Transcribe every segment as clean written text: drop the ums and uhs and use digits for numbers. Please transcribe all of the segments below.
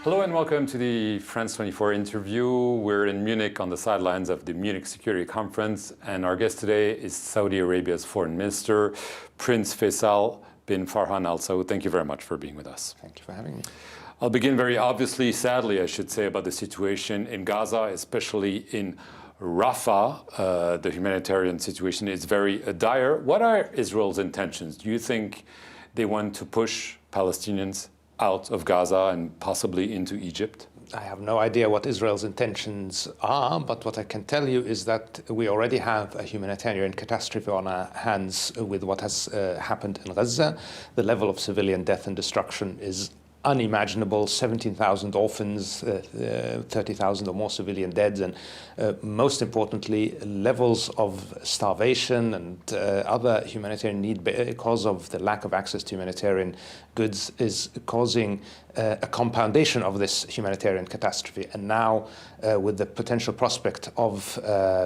Hello and welcome to the France 24 interview. We're in Munich on the sidelines of the Munich Security Conference, and our guest today is Saudi Arabia's Foreign Minister, Prince Faisal bin Farhan Al Saud. Thank you very much for being with us. Thank you for having me. I'll begin very obviously, sadly, I should say, about the situation in Gaza, especially in Rafah. The humanitarian situation is very dire. What are Israel's intentions? Do you think they want to push Palestinians out of Gaza and possibly into Egypt? I have no idea what Israel's intentions are, but what I can tell you is that we already have a humanitarian catastrophe on our hands with what has happened in Gaza. The level of civilian death and destruction is unimaginable. 17,000 orphans, 30,000 or more civilian dead, and most importantly, levels of starvation and other humanitarian need because of the lack of access to humanitarian goods is causing a compoundation of this humanitarian catastrophe. And now, with the potential prospect of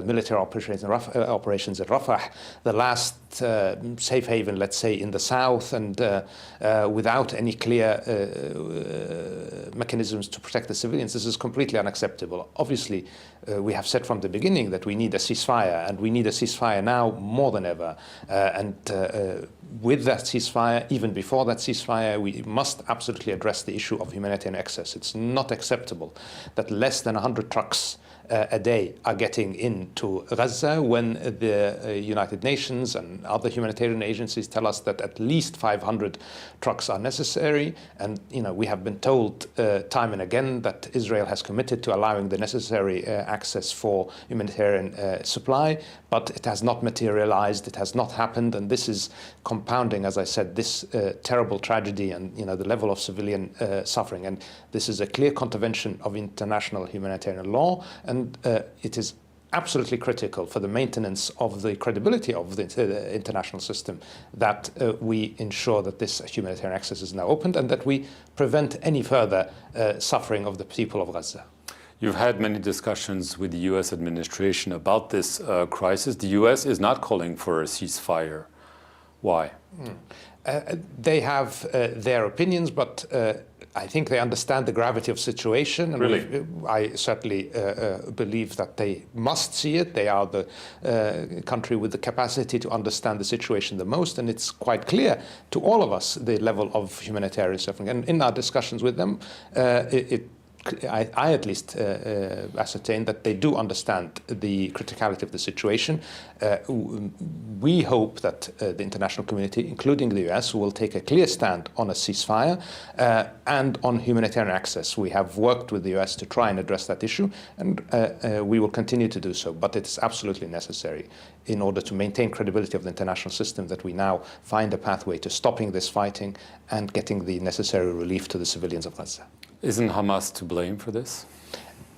military operations in Rafah, the last safe haven, let's say, in the south, and without any clear mechanisms to protect the civilians, this is completely unacceptable. Obviously, we have said from the beginning that we need a ceasefire, and we need a ceasefire now more than ever. With that ceasefire, even before that ceasefire, we must absolutely address the issue of humanitarian access. It's not acceptable that less than 100 trucks a day are getting into Gaza when the United Nations and other humanitarian agencies tell us that at least 500 trucks are necessary. And we have been told time and again that Israel has committed to allowing the necessary access for humanitarian supply, but it has not materialized, it has not happened, and this is compounding, as I said, this terrible tragedy and the level of civilian suffering. And this is a clear contravention of international humanitarian law, and it is absolutely critical for the maintenance of the credibility of the international system that we ensure that this humanitarian access is now opened and that we prevent any further suffering of the people of Gaza. You've had many discussions with the U.S. administration about this crisis. The U.S. is not calling for a ceasefire. Why? They have their opinions, but I think they understand the gravity of the situation. And really? I certainly believe that they must see it. They are the country with the capacity to understand the situation the most, and it's quite clear to all of us the level of humanitarian suffering. And in our discussions with them, I at least ascertain that they do understand the criticality of the situation. We hope that the international community, including the US, will take a clear stand on a ceasefire and on humanitarian access. We have worked with the US to try and address that issue, and we will continue to do so. But it is absolutely necessary in order to maintain credibility of the international system that we now find a pathway to stopping this fighting and getting the necessary relief to the civilians of Gaza. Isn't Hamas to blame for this?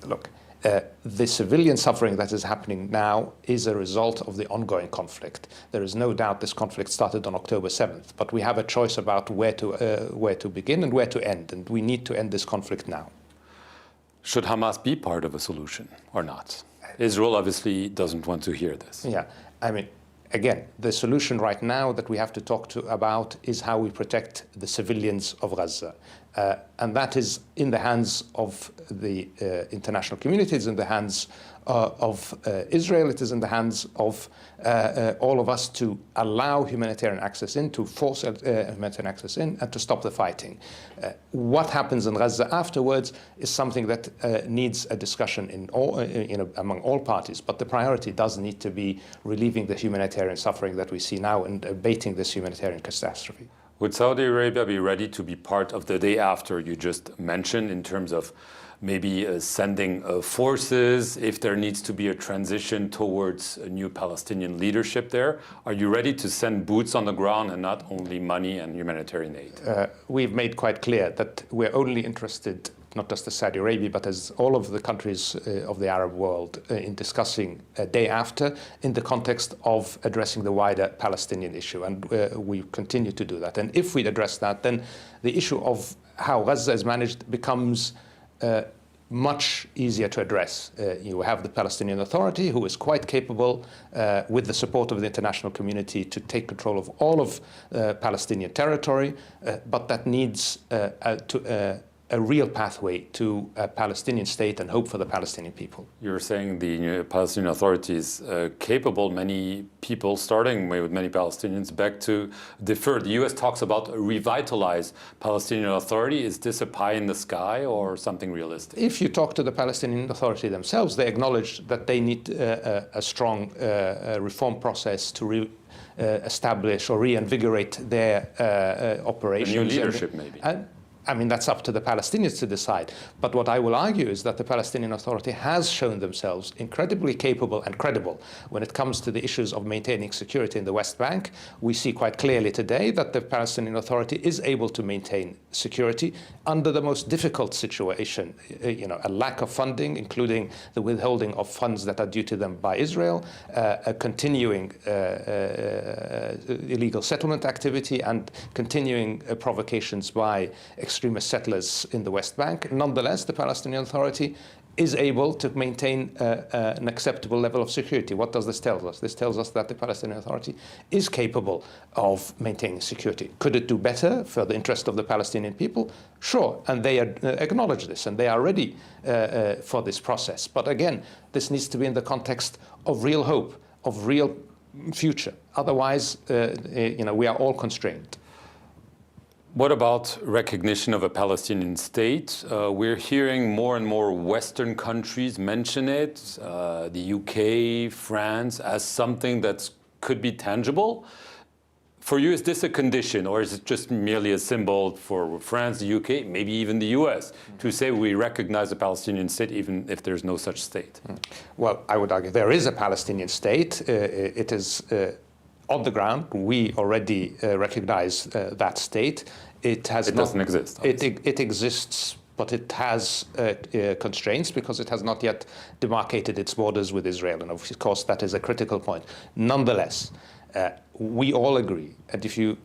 Look, the civilian suffering that is happening now is a result of the ongoing conflict. There is no doubt this conflict started on October 7th, but we have a choice about where to begin and where to end, and we need to end this conflict now. Should Hamas be part of a solution or not? Israel obviously doesn't want to hear this. Yeah, I mean, again, the solution right now that we have to talk about is how we protect the civilians of Gaza. And that is in the hands of the international community, it's in the hands of Israel, it is in the hands of all of us to allow humanitarian access in, to force humanitarian access in, and to stop the fighting. What happens in Gaza afterwards is something that needs a discussion among all parties, but the priority does need to be relieving the humanitarian suffering that we see now and abating this humanitarian catastrophe. Would Saudi Arabia be ready to be part of the day after you just mentioned in terms of maybe sending forces if there needs to be a transition towards a new Palestinian leadership there? Are you ready to send boots on the ground and not only money and humanitarian aid? We've made quite clear that we're only interested, not just as Saudi Arabia, but as all of the countries of the Arab world in discussing a day after in the context of addressing the wider Palestinian issue. And we continue to do that. And if we address that, then the issue of how Gaza is managed becomes much easier to address. You have the Palestinian Authority, who is quite capable, with the support of the international community, to take control of all of Palestinian territory, but that needs a real pathway to a Palestinian state and hope for the Palestinian people. You're saying the Palestinian Authority is capable. Many people, starting with many Palestinians, beg to defer. The U.S. talks about a revitalized Palestinian Authority. Is this a pie in the sky or something realistic? If you talk to the Palestinian Authority themselves, they acknowledge that they need a strong reform process to establish or reinvigorate their operations. A new leadership, maybe. I mean, that's up to the Palestinians to decide. But what I will argue is that the Palestinian Authority has shown themselves incredibly capable and credible when it comes to the issues of maintaining security in the West Bank. We see quite clearly today that the Palestinian Authority is able to maintain security under the most difficult situation, a lack of funding, including the withholding of funds that are due to them by Israel, a continuing illegal settlement activity, and continuing provocations by extremist settlers in the West Bank. Nonetheless, the Palestinian Authority is able to maintain an acceptable level of security. What does this tell us? This tells us that the Palestinian Authority is capable of maintaining security. Could it do better for the interest of the Palestinian people? Sure, and they acknowledge this, and they are ready for this process. But again, this needs to be in the context of real hope, of real future. Otherwise, we are all constrained. What about recognition of a Palestinian state? We're hearing more and more Western countries mention it, the UK, France, as something that could be tangible. For you, is this a condition, or is it just merely a symbol for France, the UK, maybe even the US, to say we recognize a Palestinian state even if there's no such state? Well, I would argue there is a Palestinian state. It is on the ground. We already recognize that state. It doesn't exist. It exists, but it has constraints because it has not yet demarcated its borders with Israel. And of course, that is a critical point. Nonetheless, we all agree. And if you,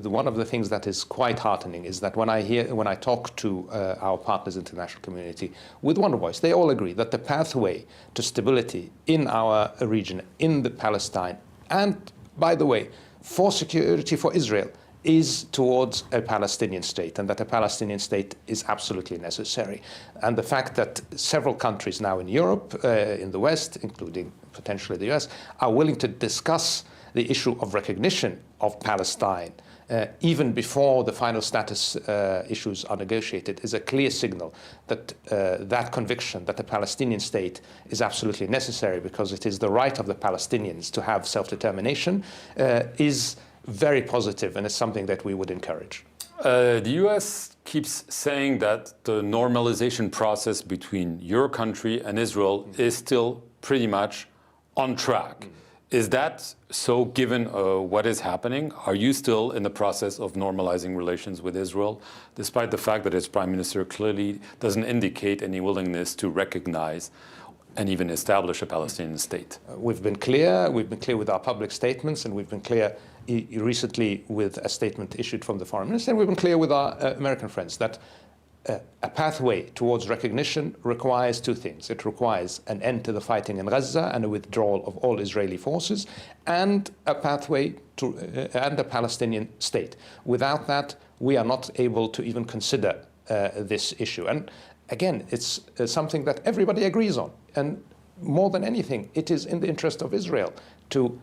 one of the things that is quite heartening is that when I talk to our partners in the international community with one voice, they all agree that the pathway to stability in our region, in the Palestine, and by the way, for security for Israel, is towards a Palestinian state, and that a Palestinian state is absolutely necessary. And the fact that several countries now in Europe, in the West, including potentially the US, are willing to discuss the issue of recognition of Palestine, even before the final status issues are negotiated, is a clear signal that that conviction that the Palestinian state is absolutely necessary because it is the right of the Palestinians to have self-determination is very positive, and it's something that we would encourage. The US keeps saying that the normalization process between your country and Israel is still pretty much on track. Is that so, given what is happening? Are you still in the process of normalizing relations with Israel, despite the fact that its prime minister clearly doesn't indicate any willingness to recognize and even establish a Palestinian state? We've been clear with our public statements, and we've been clear recently with a statement issued from the foreign minister, and we've been clear with our American friends that a pathway towards recognition requires two things. It requires an end to the fighting in Gaza and a withdrawal of all Israeli forces, and a pathway to and a Palestinian state. Without that, we are not able to even consider this issue. And again, it's something that everybody agrees on. And more than anything, it is in the interest of Israel to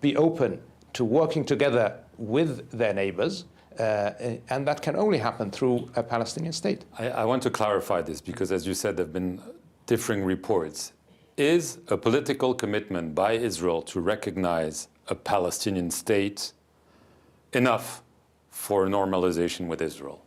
be open to working together with their neighbors, and that can only happen through a Palestinian state. I want to clarify this because, as you said, there have been differing reports. Is a political commitment by Israel to recognize a Palestinian state enough for normalization with Israel?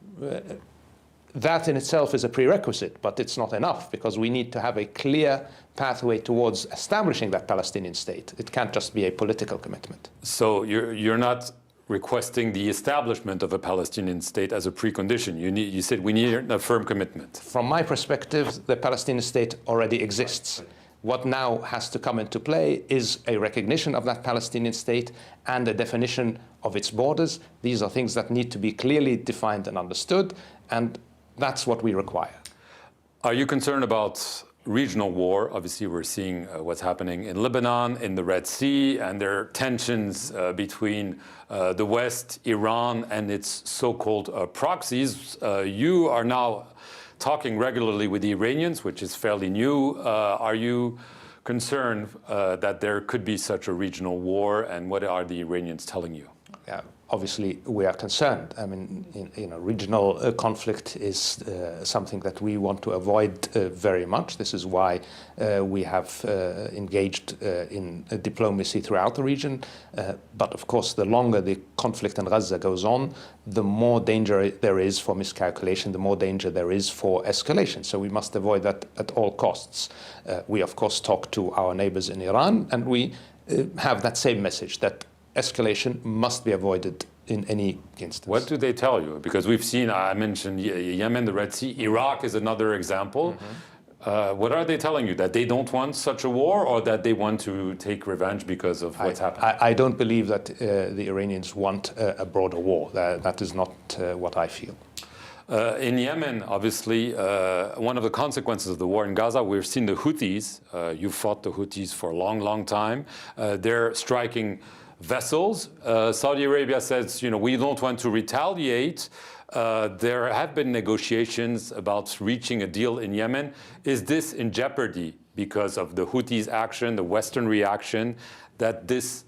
That in itself is a prerequisite, but it's not enough because we need to have a clear pathway towards establishing that Palestinian state. It can't just be a political commitment. So you're not requesting the establishment of a Palestinian state as a precondition. You said we need a firm commitment. From my perspective, the Palestinian state already exists. What now has to come into play is a recognition of that Palestinian state and a definition of its borders. These are things that need to be clearly defined and understood, and that's what we require. Are you concerned about regional war? Obviously, we're seeing what's happening in Lebanon, in the Red Sea, and there are tensions between the West, Iran, and its so-called proxies. You are now talking regularly with the Iranians, which is fairly new. Are you concerned that there could be such a regional war, and what are the Iranians telling you? Yeah, obviously, we are concerned. I mean, regional conflict is something that we want to avoid very much. This is why we have engaged in diplomacy throughout the region. But of course, the longer the conflict in Gaza goes on, the more danger there is for miscalculation, the more danger there is for escalation. So we must avoid that at all costs. We, of course, talk to our neighbors in Iran, and we have that same message that escalation must be avoided in any instance. What do they tell you? Because we've seen, I mentioned Yemen, the Red Sea. Iraq is another example. What are they telling you? That they don't want such a war, or that they want to take revenge because of what's happened? I don't believe that the Iranians want a broader war. That is not what I feel. In Yemen, obviously, one of the consequences of the war in Gaza, we've seen the Houthis. You fought the Houthis for a long, long time. They're striking vessels. Saudi Arabia says, we don't want to retaliate. There have been negotiations about reaching a deal in Yemen. Is this in jeopardy because of the Houthis' action, the Western reaction, that this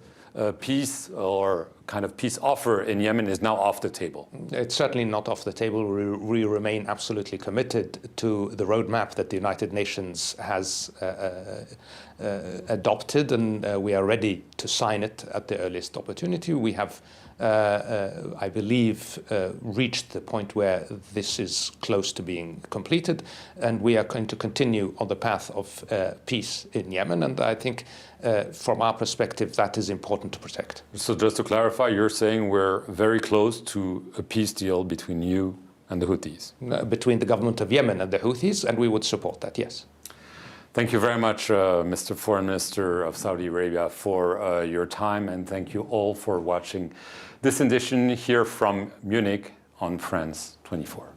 peace or kind of peace offer in Yemen is now off the table? It's certainly not off the table. We remain absolutely committed to the roadmap that the United Nations has adopted, and we are ready to sign it at the earliest opportunity. We have, I believe, reached the point where this is close to being completed, and we are going to continue on the path of peace in Yemen, and I think from our perspective that is important to protect. So just to clarify, you're saying we're very close to a peace deal between you and the Houthis? Between the government of Yemen and the Houthis, and we would support that, yes. Thank you very much, Mr. Foreign Minister of Saudi Arabia, for your time, and thank you all for watching this edition here from Munich on France 24.